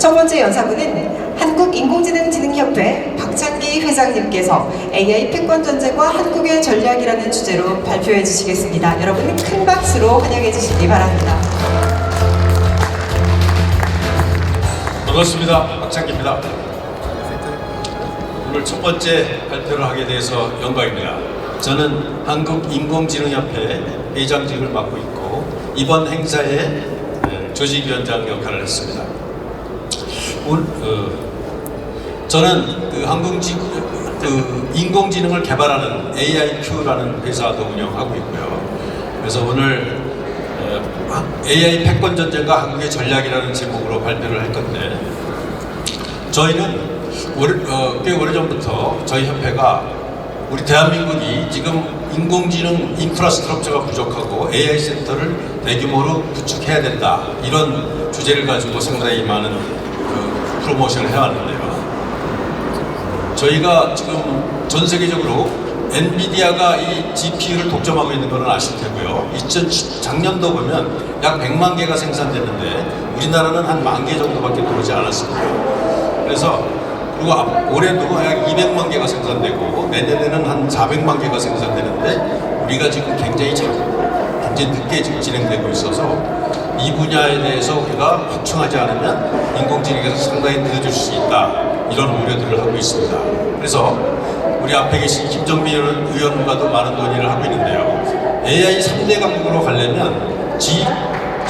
첫 번째 연사부는 한국인공지능진흥협회 박찬기 회장님께서 AI 패권전쟁과 한국의 전략이라는 주제로 발표해 주시겠습니다. 여러분 큰 박수로 환영해 주시기 바랍니다. 반갑습니다. 박찬기입니다. 오늘 첫 번째 발표를 하게 돼서 영광입니다. 저는 한국인공지능협회 회장직을 맡고 있고 이번 행사의 조직위원장 역할을 했습니다. 저는 인공지능을 개발하는 AIQ라는 회사도 운영하고 있고요. 그래서 오늘 AI 패권전쟁과 한국의 전략이라는 제목으로 발표를 할 건데, 저희는 꽤 오래전부터 저희 협회가 우리 대한민국이 지금 인공지능 인프라스트럭처가 부족하고 AI 센터를 대규모로 구축해야 된다, 이런 주제를 가지고 상당히 많은 프로모션을 해왔는데요. 저희가 지금 전 세계적으로 엔비디아가 이 GPU를 독점하고 있는 것은 아실 테고요. 작년도 보면 약 100만 개가 생산됐는데 우리나라는 한 10,000 개 정도밖에 들어오지 않았습니다. 그래서 그리고 올해도 약 200만 개가 생산되고 내년에는 한 400만 개가 생산되는데 우리가 지금 굉장히 늦게 지금 진행되고 있어서 이 분야에 대해서 우리가 확충하지 않으면 인공지능에서 상당히 늦어질 수 있다, 이런 우려들을 하고 있습니다. 그래서 우리 앞에 계신 김정민 의원과도 많은 논의를 하고 있는데요. AI 3대 강국으로 가려면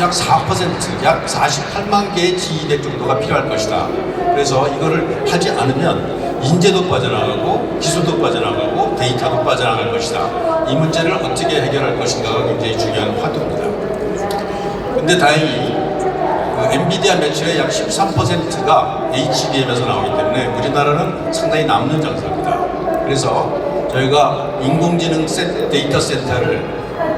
약 4%, 약 48만 개의 지휘대 정도가 필요할 것이다. 그래서 이거를 하지 않으면 인재도 빠져나가고 기술도 빠져나가고 데이터도 빠져나갈 것이다. 이 문제를 어떻게 해결할 것인가가 굉장히 중요한 화두입니다. 근데 다행히 엔비디아 매출의 약 13%가 HBM에서 나오기 때문에 우리나라는 상당히 남는 장사입니다. 그래서 저희가 인공지능 데이터 센터를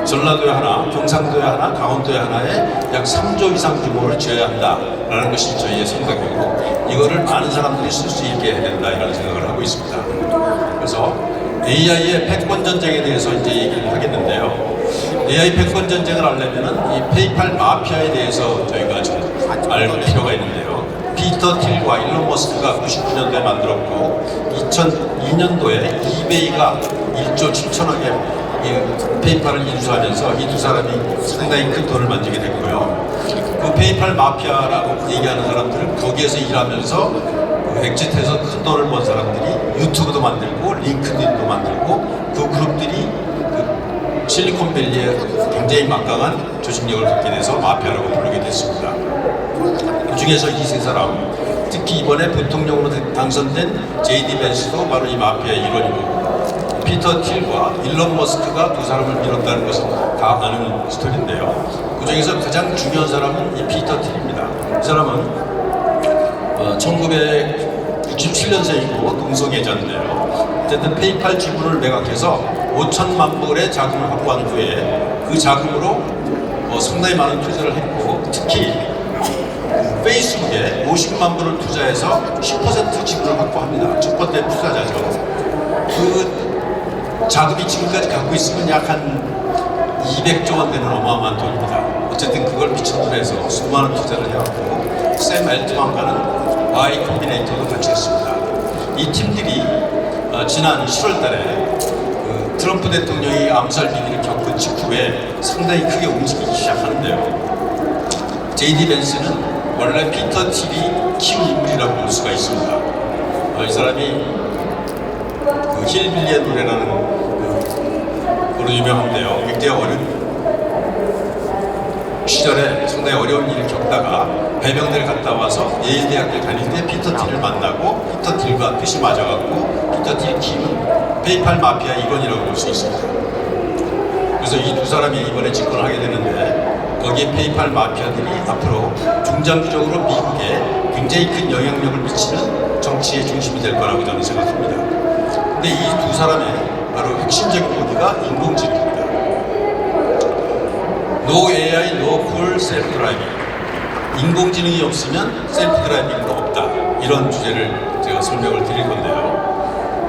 전라도에 하나, 경상도에 하나, 강원도에 하나에 약 3조 이상 규모를 지어야 한다라는 것이 저희의 생각이고, 이거를 많은 사람들이 쓸 수 있게 해야 된다, 이런 생각을 하고 있습니다. 그래서 AI의 패권 전쟁에 대해서 이제 얘기를 하겠는데요. AI 패권 전쟁을 하려면은 이 페이팔 마피아에 대해서 저희가 좀 알 필요가 있는데요. 피터 틸과 일론 머스크가 99년도에 만들었고 2002년도에 이베이가 1조 7천억에 페이팔을 인수하면서 이 두 사람이 상당히 큰 돈을 만지게 됐고요. 그 페이팔 마피아라고 얘기하는 사람들은 거기에서 일하면서 엑짓해서 큰 돈을 번 사람들이 유튜브도 만들고 링크드인도 만들고, 그 그룹들이 실리콘밸리에 굉장히 막강한 조직력을 갖게 돼서 마피아라고 부르게 됐습니다. 그 중에서 이 세 사람, 특히 이번에 부통령으로 당선된 JD 벤스도 바로 이 마피아의 일원이고, 피터 틸과 일론 머스크가 두 사람을 밀었다는 것은 다 아는 스토리인데요. 그 중에서 가장 중요한 사람은 이 피터 틸입니다. 이 사람은 1997년생이고 동성애자인데요. 어쨌든 페이팔 지분을 매각해서 5천만 불의 자금을 확보한 후에 그 자금으로 상당히 많은 투자를 했고, 특히 페이스북에 50만 불을 투자해서 10% 지분을 확보합니다. 첫 번째 투자자죠. 그 자금이 지금까지 갖고 있으면 약 한 200조 원 되는 어마어마한 돈입니다. 어쨌든 그걸 미천분해서 수많은 투자를 해왔고, 샘 엘트만과는 Y 콤비네이터도 같이 했습니다. 이 팀들이 지난 7월 달에 트럼프 대통령이 암살 비리를 겪은 직후에 상당히 크게 움직이기 시작하는데요. JD 벤스는 원래 피터 틸이 키운 인물이라고 볼 수가 있습니다. 이 사람이 힐빌리의 노래라는 으로 유명한데요. 굉장히 어려운 시절에 상당히 어려운 일을 겪다가 배병대를 갔다 와서 예일 대학을 다닐 때 피터 틸을 만나고 피터 틸과 뜻이 맞아갖고 피터 틸 팀은 페이팔 마피아 일원이라고 볼 수 있습니다. 그래서 이 두 사람이 이번에 집권을 하게 되는데, 거기에 페이팔 마피아들이 앞으로 중장기적으로 미국에 굉장히 큰 영향력을 미치는 정치의 중심이 될 거라고 저는 생각합니다. 근데 이 두 사람의 바로 핵심적인 무기가 인공지능입니다. No AI, no full self-driving. 인공지능이 없으면 셀프-드라이빙도 없다. 이런 주제를 제가 설명을 드릴 건데요.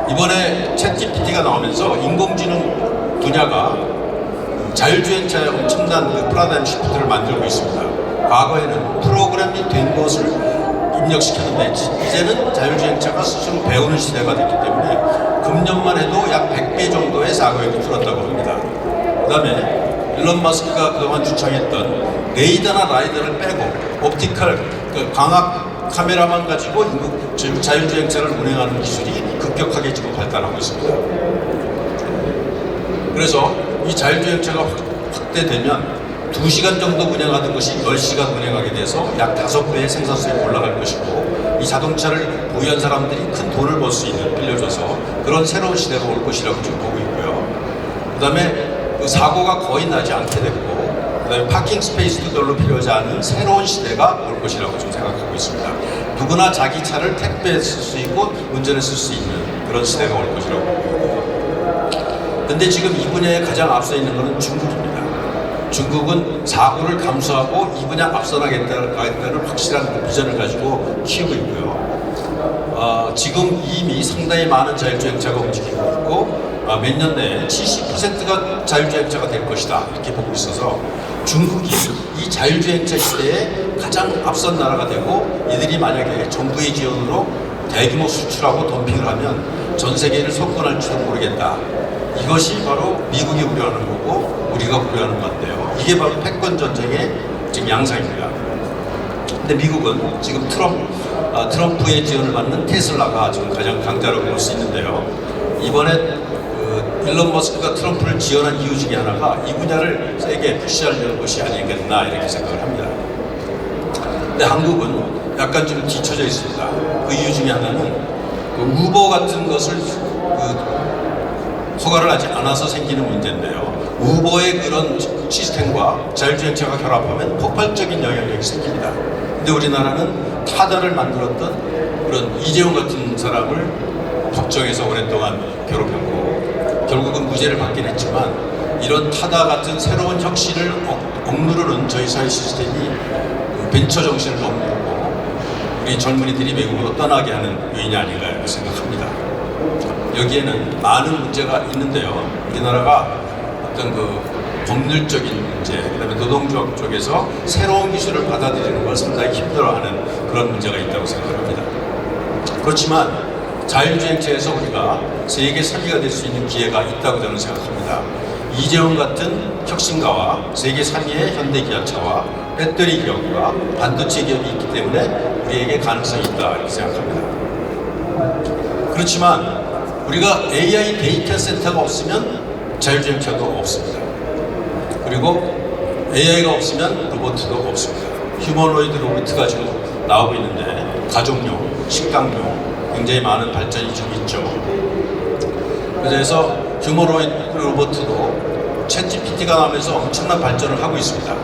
이번에 챗GPT가 나오면서 인공지능 분야가 자율주행차의 엄청난 그 프라다임 시프트를 만들고 있습니다. 과거에는 프로그램이 된 것을 입력시켰는데 이제는 자율주행차가 스스로 배우는 시대가 됐기 때문에 금년만 해도 약 100배 정도의 사고율이 줄었다고 합니다. 그 다음에 일론 마스크가 그동안 주창했던 레이더나 라이더를 빼고 옵티컬, 그 광학 카메라만 가지고 자율주행차를 운행하는 기술이 급격하게 지금 발달하고 있습니다. 그래서 이 자율주행차가 확대되면 2시간 정도 운행하던 것이 10시간 운행하게 돼서 약 5배의 생산성이 올라갈 것이고, 이 자동차를 보유한 사람들이 큰 돈을 벌 수 있는, 빌려줘서 그런 새로운 시대가 올 것이라고 지금 보고 있고요. 그 다음에 그 사고가 거의 나지 않게 됐고, 그 다음에 파킹 스페이스도 별로 필요하지 않은 새로운 시대가 올 것이라고 좀 생각하고 있습니다. 누구나 자기 차를 택배에 쓸 수 있고 운전에 쓸 수 있는 그런 시대가 올 것이라고 보고 있고요. 근데 지금 이 분야에 가장 앞서 있는 것은 중국입니다. 중국은 사고를 감수하고 이 분야 앞서 나가겠다는 확실한 비전을 가지고 키우고 있고요. 지금 이미 상당히 많은 자율주행차가 움직이고 있고, 몇 년 내에 70%가 자율주행차가 될 것이다, 이렇게 보고 있어서 중국이 이 자율주행차 시대에 가장 앞선 나라가 되고, 이들이 만약에 정부의 지원으로 대규모 수출하고 덤핑을 하면 전 세계를 석권할지도 모르겠다. 이것이 바로 미국이 우려하는 거고 우리가 우려하는 건데요. 이게 바로 패권 전쟁의 지금 양상입니다. 근데 미국은 지금 트럼프의 지원을 받는 테슬라가 지금 가장 강자라고 볼 수 있는데요. 이번에 일론 머스크가 트럼프를 지원한 이유 중에 하나가 이 분야를 세게 푸시하려는 것이 아니겠나, 이렇게 생각을 합니다. 근데 한국은 약간 좀 뒤처져 있습니다. 그 이유 중에 하나는 그 우버 같은 것을 허가를 하지 않아서 생기는 문제인데요. 우버의 그런 시스템과 자율주행차가 결합하면 폭발적인 영향력이 생깁니다. 근데 우리나라는 타다를 만들었던 그런 이재용 같은 사람을 법정에서 오랫동안 괴롭혔고, 결국은 무죄를 받긴 했지만, 이런 타다 같은 새로운 혁신을 억누르는 저희 사회 시스템이 벤처 정신을 억누르고 우리 젊은이들이 외국으로 떠나게 하는 요인이 아닌가, 이렇게 생각합니다. 여기에는 많은 문제가 있는데요. 우리나라가 어떤 그 법률적인 문제, 그다음에 노동조합 쪽에서 새로운 기술을 받아들이는 걸 상당히 힘들어하는 그런 문제가 있다고 생각합니다. 그렇지만 자율주행차에서 우리가 세계 3위가 될 수 있는 기회가 있다고 저는 생각합니다. 이재용 같은 혁신가와 세계 3위의 현대기아차와 배터리 기업과 반도체 기업이 있기 때문에 우리에게 가능성이 있다, 이렇게 생각합니다. 그렇지만 우리가 AI 데이터 센터가 없으면 자율주행차도 없습니다. 그리고 AI가 없으면 로봇도 없습니다. 휴머노이드 로봇가 지금 나오고 있는데 가족용, 식당용 굉장히 많은 발전이 좀 있죠. 그래서 휴머노이드 로봇도 챗GPT가 나오면서 엄청난 발전을 하고 있습니다.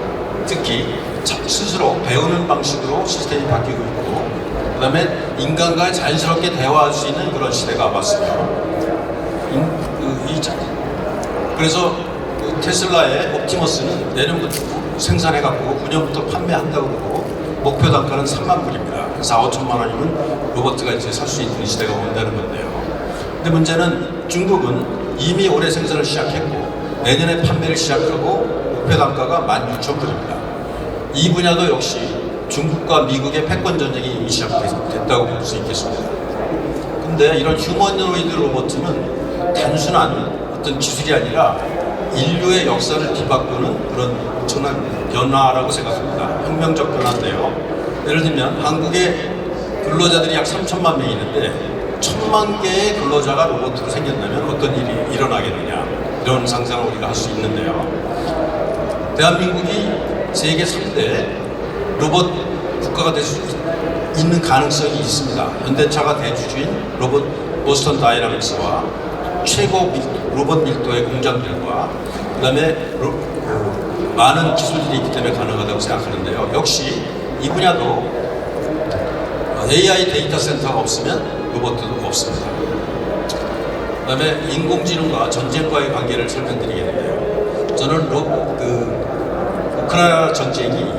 특히 스스로 배우는 방식으로 시스템이 바뀌고 있고, 그 다음에 인간과 자연스럽게 대화할 수 있는 그런 시대가 왔습니다. 그래서 테슬라의 옵티머스는 내년부터 생산해갖고 9년부터 판매한다고 그러고, 목표 단가는 3만 불입니다. 4,5천만 원이면 로봇가 이제 살 수 있는 시대가 온다는 건데요. 근데 문제는 중국은 이미 올해 생산을 시작했고 내년에 판매를 시작하고 목표 단가가 16,000불입니다. 이 분야도 역시 중국과 미국의 패권 전쟁이 이미 시작됐다고 볼 수 있겠습니다. 근데 이런 휴머노이드 로봇은 단순한 어떤 기술이 아니라 인류의 역사를 뒤바꾸는 그런 엄청난 변화라고 생각합니다. 혁명적 변화인데요. 예를 들면 한국의 근로자들이 약 3천만 명이 있는데 1,000만 개의 근로자가 로봇으로 생겼다면 어떤 일이 일어나겠느냐, 이런 상상을 우리가 할 수 있는데요. 대한민국이 세계 3대 로봇 국가가 될 수 있는 가능성이 있습니다. 현대차가 대주주인 보스턴 다이나믹스와 최고 로봇 밀도의 공장들과 그 다음에 많은 기술들이 있기 때문에 가능하다고 생각하는데요. 역시 이 분야도 AI 데이터 센터가 없으면 로봇도 없습니다. 그 다음에 인공지능과 전쟁과의 관계를 설명드리겠는데요. 저는 우크라이나 전쟁이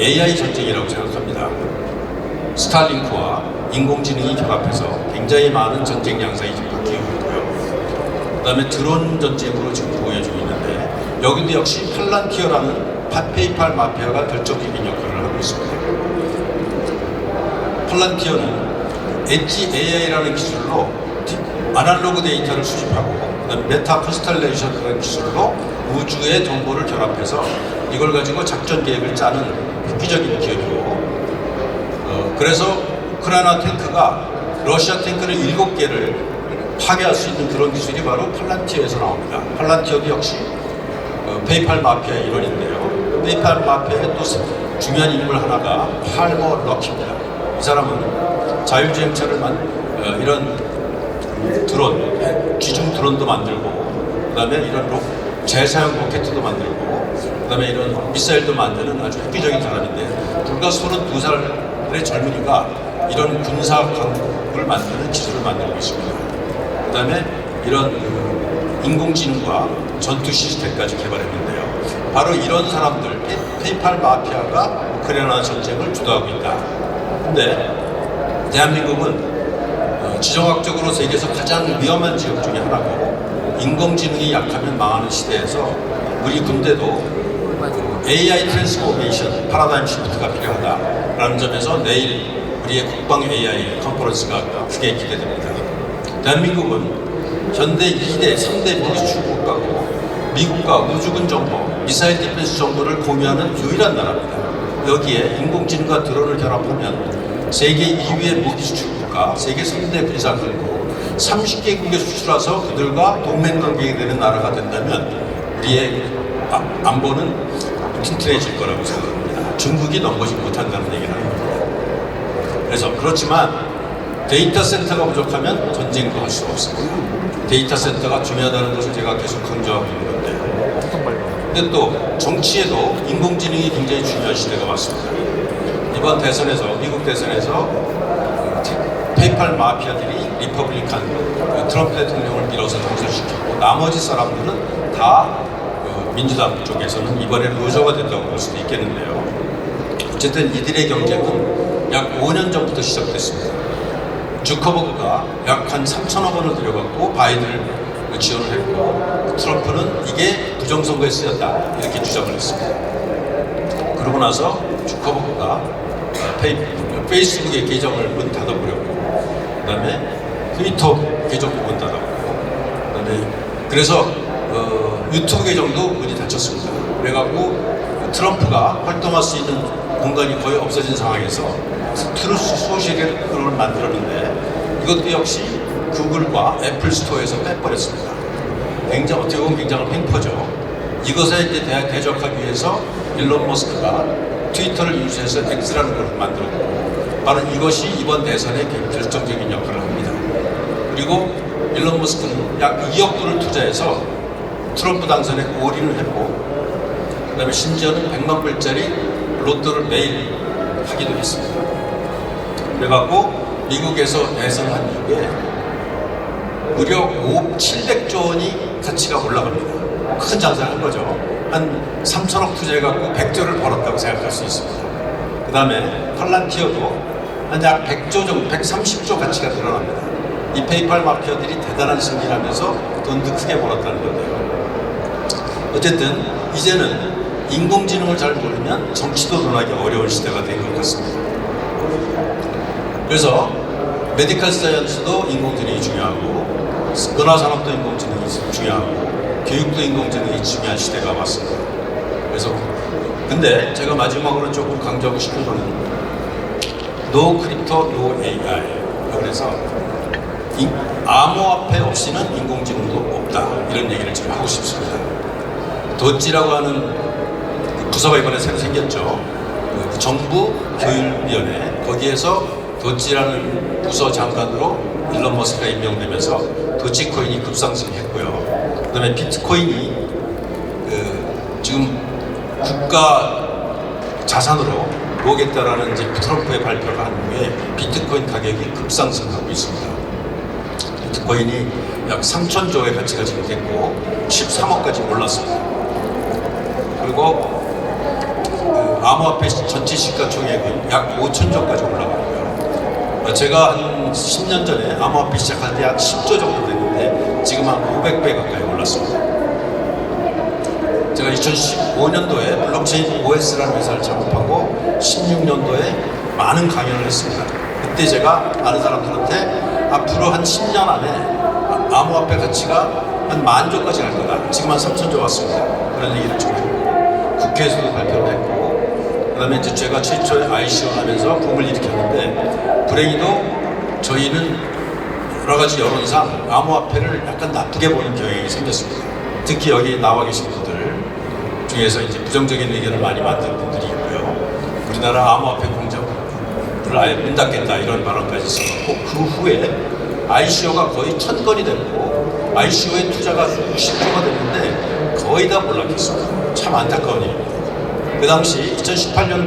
AI 전쟁이라고 생각합니다. 스타링크와 인공지능이 결합해서 굉장히 많은 전쟁 양상이 지금 바뀌고 있고요. 그 다음에 드론 전쟁으로 지금 보여지고 있는데, 여기도 역시 팔란티어라는 페이팔 마피아가 결정적인 역할을 하고 있습니다. 팔란티어는 엣지 AI라는 기술로 아날로그 데이터를 수집하고 그다음에 메타 컨스텔레이션이라는 기술로 우주의 정보를 결합해서 이걸 가지고 작전 계획을 짜는 획기적인 기업이고 그래서 우크라이나 탱크가 러시아 탱크를 7개를 파괴할 수 있는 그런 기술이 바로 팔란티어에서 나옵니다. 팔란티어도 역시 페이팔 마피아의 일원인데요. 페이팔 마피아의 또 중요한 인물 하나가 팔머 럭키입니다. 이 사람은 자율주행차를 이런 드론, 기중 드론도 만들고 그다음에 이런 재사용 로켓도 만들고 그다음에 이런 미사일도 만드는 아주 획기적인 사람인데 불과 32살의 젊은이가 이런 군사 강국을 만드는 기술을 만들고 있습니다. 그다음에 이런 인공지능과 전투 시스템까지 개발했는데요. 바로 이런 사람들, 페이팔 마피아가 우크라이나 전쟁을 주도하고 있다. 근데 대한민국은 지정학적으로 세계에서 가장 위험한 지역 중에 하나고 인공지능이 약하면 망하는 시대에서 우리 군대도 AI 트랜스포메이션 파라다임 시프트가 필요하다라는 점에서 내일 우리의 국방 AI 컨퍼런스가 크게 기대됩니다. 대한민국은 현대 2대, 3대 무기 수출 국가고 미국과 우주군 정보, 미사일 디펜스 정보를 공유하는 유일한 나라입니다. 여기에 인공지능과 드론을 결합하면 세계 2위의 무기 수출 국가, 세계 3대 군사국고 30개국에 수출해서 그들과 동맹관계가 되는 나라가 된다면 우리의 안보는 튼튼해질 거라고 생각합니다. 중국이 넘보지 못한다는 얘기를 하는 겁니다. 그래서 그렇지만 데이터 센터가 부족하면 전쟁도 할 수 없습니다. 데이터 센터가 중요하다는 것을 제가 계속 강조하고 있는 건데요. 근데 또 정치에도 인공지능이 굉장히 중요한 시대가 왔습니다. 이번 대선에서, 미국 대선에서 페이팔 마피아들이 리퍼블리칸 트럼프 대통령을 밀어서 당선시켰고 나머지 사람들은 다 민주당 쪽에서는 이번에 루저가 된다고 볼 수도 있겠는데요. 어쨌든 이들의 경쟁은 약 5년 전부터 시작됐습니다. 주커버그가 약 한 3천억 원을 들여갖고 바이든을 지원을 했고 트럼프는 이게 부정선거에 쓰였다 이렇게 주장을 했습니다. 그러고 나서 주커버그가 페이스북의 계정을 문 닫아버렸고 그 다음에 트위터 계정도 문 닫아버렸고 그 다음에 그래서 유튜브 계정도 문이 닫혔습니다. 그래갖고 트럼프가 활동할 수 있는 공간이 거의 없어진 상황에서 트루스 소셜을 만들었는데 이것도 역시 구글과 애플 스토어에서 빼버렸습니다. 굉장히 어떻게 보면 굉장한 횡포죠. 이것에 이제 대적하기 위해서 일론 머스크가 트위터를 유지해서 X라는 것을 만들었고 바로 이것이 이번 대선의 결정적인 역할을 합니다. 그리고 일론 머스크는 약 2억 불을 투자해서 트럼프 당선에 올인을 했고 그 다음에 심지어는 100만 불짜리 로또를 매일 하기도 했습니다. 그래갖고 미국에서 대선한 이후에 무려 700조 원이 가치가 올라갑니다. 큰 장사를 한 거죠. 한 3천억 투자해갖고 100조를 벌었다고 생각할 수 있습니다. 그 다음에 팔란티어도 한 약 100조 정도, 130조 가치가 늘어납니다. 이 페이팔 마피아들이 대단한 승리를 하면서 돈도 크게 벌었다는 건데요. 어쨌든 이제는 인공지능을 잘 모르면 정치도 논하기 어려운 시대가 된 것 같습니다. 그래서 메디컬 사이언스도 인공지능이 중요하고 문화산업도 인공지능이 중요하고 교육도 인공지능이 중요한 시대가 왔습니다. 그래서 근데 제가 마지막으로 조금 강조하고 싶은 거는 No crypto, no AI. 그래서 암호화폐 없이는 인공지능도 없다 이런 얘기를 좀 하고 싶습니다. 도찌라고 하는 부서가 이번에 새로 생겼죠. 그 정부 교육위원회 거기에서 도찌라는 부서 장관으로 일론 머스크가 임명되면서 도치코인이 급상승했고요. 그다음에 비트코인이 지금 국가 자산으로 보겠다라는 이제 트럼프의 발표를 한 후에 비트코인 가격이 급상승하고 있습니다. 비트코인이 약 3,000조의 가치가 지금 됐고 13억까지 올랐습니다. 그리고 암호화폐 전체 시가총액은 약 5,000조까지 올라가고요. 제가 한 10년 전에 암호화폐 시작할 때 약 10조 정도 됐는데 지금 한 500배 가까이 올랐습니다. 제가 2015년도에 블록체인 OS라는 회사를 창업하고 16년도에 많은 강연을 했습니다. 그때 제가 아는 사람들한테 앞으로 한 10년 안에 암호화폐 가치가 한 10,000조까지 갈 거다. 지금 한 3,000조 왔습니다. 그런 얘기를 좀 국회에서도 발표를 했고, 그 다음에 이제 제가 최초의 ICO 하면서 붐을 일으켰는데, 불행히도 저희는 여러 가지 여론상 암호화폐를 약간 나쁘게 보는 경향이 생겼습니다. 특히 여기 나와 계신 분들 중에서 이제 부정적인 의견을 많이 만든 분들이 있고요. 우리나라 암호화폐 공장을 아예 문 닫겠다 이런 발언까지 있었고, 그 후에 ICO가 거의 1,000건이 됐고 ICO의 투자가 수십 조가 됐는데 거의 다 몰락했습니다. 참 안타까운 일입니다. 그 당시 2018년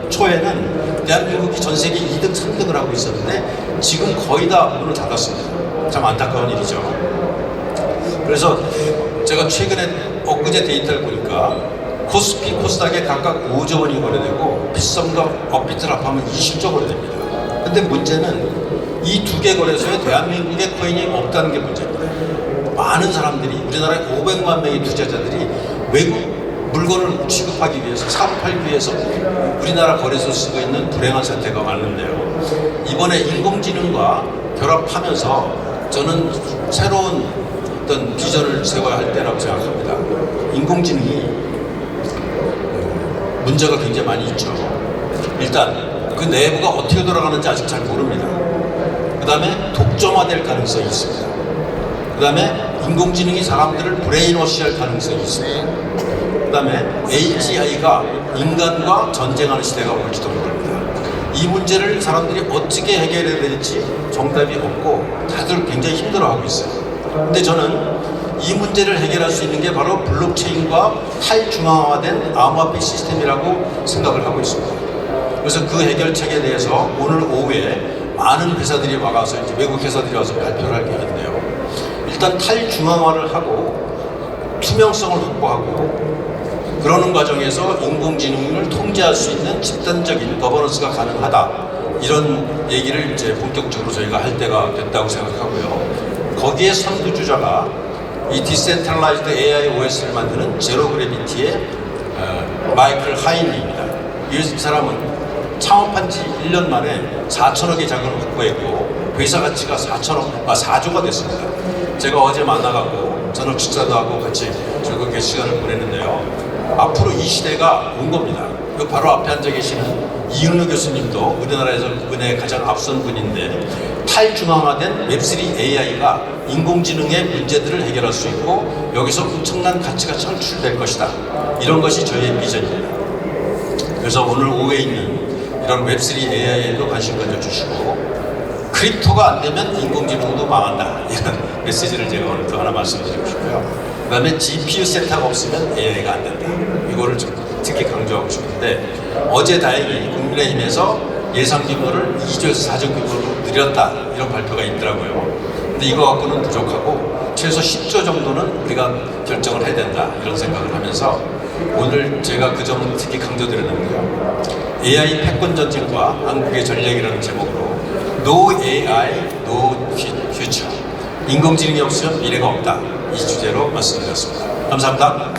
초에는 대한민국이 전 세계 2등, 3등을 하고 있었는데 지금 거의 다 문을 닫았습니다. 참 안타까운 일이죠. 그래서 제가 최근에 엊그제 데이터를 보니까 코스피, 코스닥에 각각 5조 원이 거래되고 빗썸과 업비트를 합하면 20조 거래됩니다. 근데 문제는 이 두 개 거래소에 대한민국의 코인이 없다는 게 문제입니다. 많은 사람들이, 우리나라에 500만 명의 투자자들이 외국 물건을 취급하기 위해서, 사업하기 위해서 우리나라 거래소 쓰고 있는 불행한 사태가 많은데요. 이번에 인공지능과 결합하면서 저는 새로운 어떤 비전을 세워야 할 때라고 생각합니다. 인공지능이 문제가 굉장히 많이 있죠. 일단 그 내부가 어떻게 돌아가는지 아직 잘 모릅니다. 그 다음에 독점화될 가능성이 있습니다. 그 다음에 인공지능이 사람들을 브레인워시할 가능성이 있습니다. 그 다음에 AGI가 인간과 전쟁하는 시대가 올지도 모릅니다. 이 문제를 사람들이 어떻게 해결해야 될지 정답이 없고 다들 굉장히 힘들어하고 있어요. 근데 저는 이 문제를 해결할 수 있는 게 바로 블록체인과 탈중앙화된 암호화폐 시스템이라고 생각을 하고 있습니다. 그래서 그 해결책에 대해서 오늘 오후에 많은 회사들이 와서 이제 외국 회사들이 와서 발표를 할 계획인데요. 일단 탈중앙화를 하고 투명성을 확보하고 그러는 과정에서 인공지능을 통제할 수 있는 집단적인 거버넌스가 가능하다. 이런 얘기를 이제 본격적으로 저희가 할 때가 됐다고 생각하고요. 거기에 선두주자가 이 디센트럴라이즈드 AI OS를 만드는 제로 그래비티의 마이클 하인리입니다. 이 사람은 창업한 지 1년 만에 4천억의 자금을 확보했고 회사 가치가 4조가 됐습니다. 제가 어제 만나갖고 저녁 식사도 하고 같이 즐겁게 시간을 보냈는데요. 앞으로 이 시대가 온 겁니다. 바로 앞에 앉아 계시는 이은우 교수님도 우리나라에서 은혜의 가장 앞선 분인데 탈중앙화된 웹3 AI가 인공지능의 문제들을 해결할 수 있고 여기서 엄청난 가치가 창출될 것이다. 이런 것이 저희의 비전입니다. 그래서 오늘 오후에 있는 이런 웹3 AI에도 관심 가져주시고 크립토가 안 되면 인공지능도 망한다. 이런 메시지를 제가 오늘 또 하나 말씀드리고 싶고요. 그 다음에 GPU 세타가 없으면 AI가 안 된다. 이거를 좀 특히 강조하고 싶은데 어제 다행히 국민의힘에서 예산 규모를 2조에서 4조 규모로 늘렸다. 이런 발표가 있더라고요. 근데 이거 갖고는 부족하고 최소 10조 정도는 우리가 결정을 해야 된다. 이런 생각을 하면서 오늘 제가 그 점을 특히 강조드렸는데요. AI 패권 전쟁과 한국의 전략이라는 제목으로 No AI, No Future. 인공지능이 없으면 미래가 없다. 이 주제로 말씀드렸습니다. 감사합니다.